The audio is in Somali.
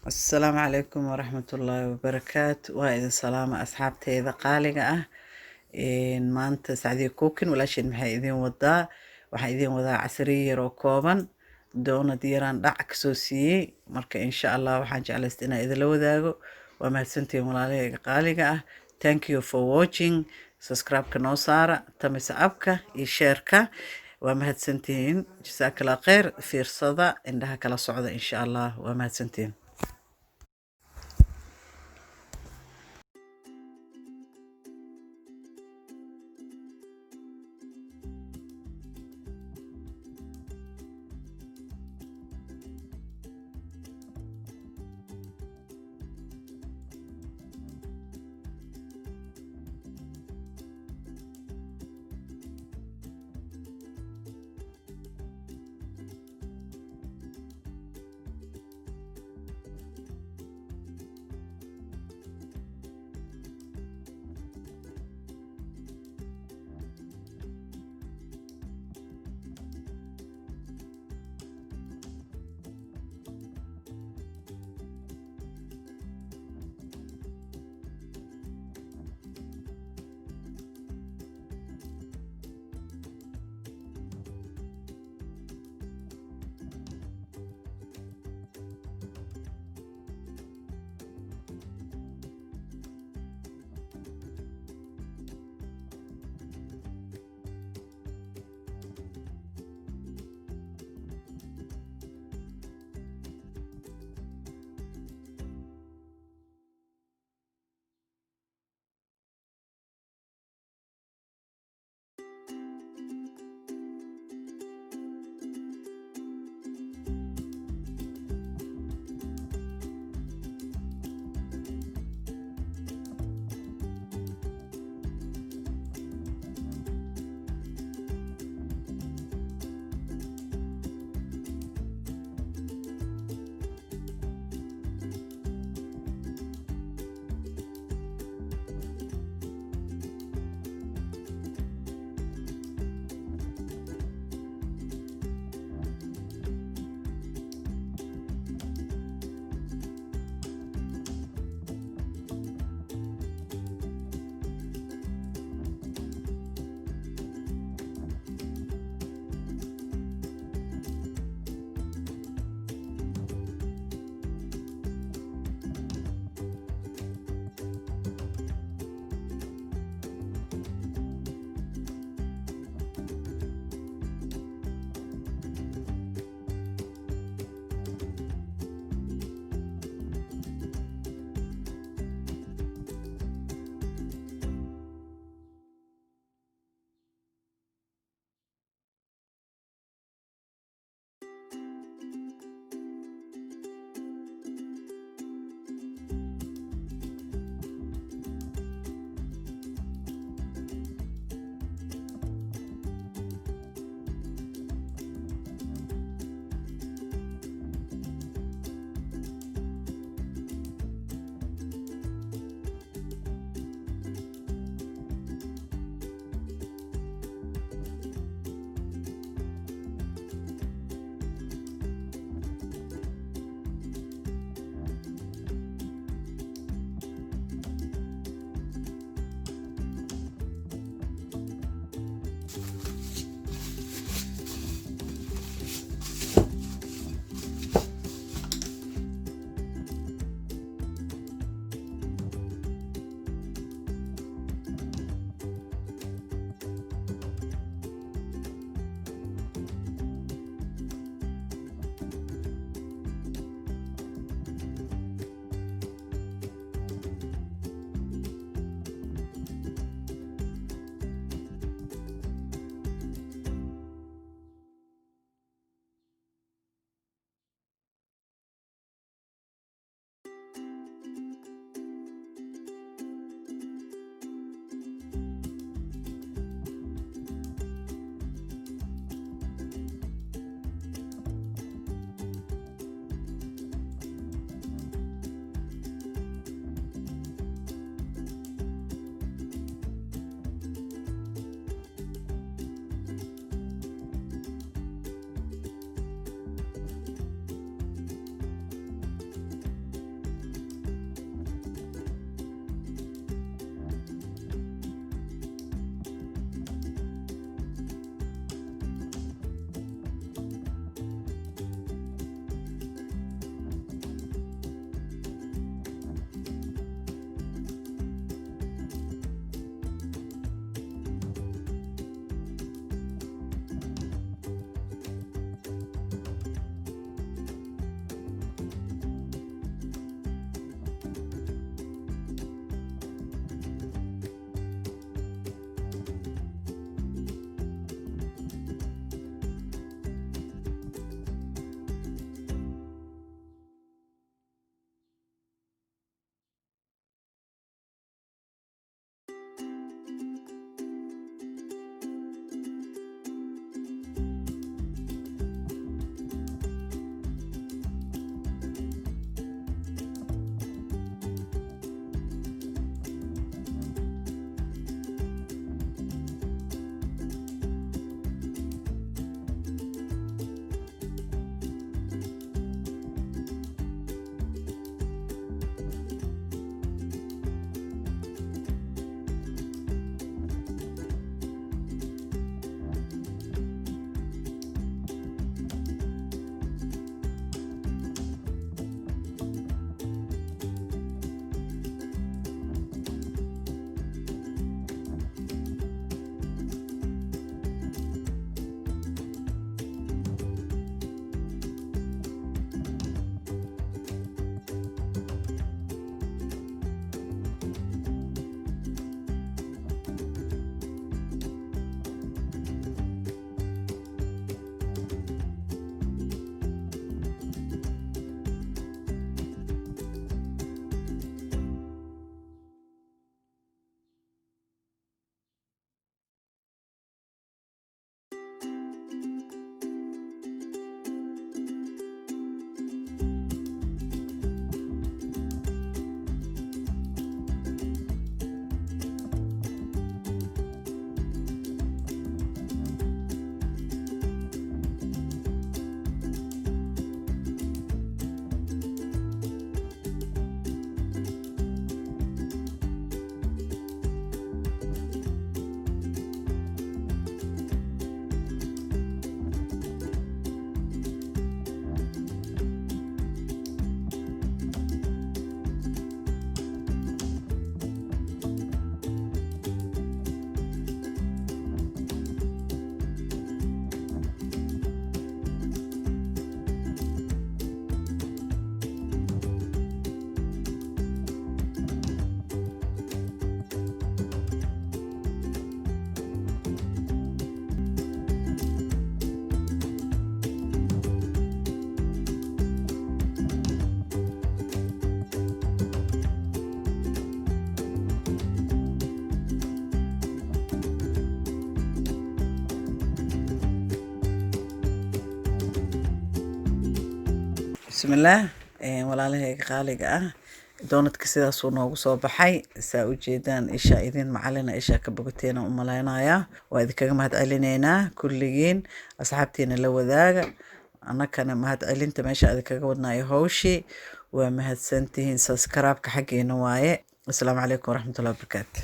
السلام عليكم ورحمة الله وبركاته وإذا سلامة أصحابتي إذا قالقة إن ما أنت سعدي كوكن ولا شيء محي إذين ودا وحي إذين ودا عسرية روكوبا دونا ديران دعك سوسي مركا إن شاء الله وحاجة على استنا إذا لو ذاقو وما سنتي ملالي قالقة thank you for watching subscribe كنو سارة تمس أبكا يشاركا وما سنتين جزاك الله خير في رصدا إنها كلا صعودة إن شاء الله وما سنتين bismillah walaalahayga qaaliga ah doonadka sidaas uu noogu soo baxay saa u jeedaan isha idin macalina isha ka bogateena u malaynaya waa idinkaga mahad celineynaa kulligiin asxaabteena la wadaaga annakana mahad celinta meesha idinkaga wadnaayo hawshii waa mahadsantihiin subscribe-ka xaggeena waaye assalaamu calaykum waraxmatullahi wabarakaatu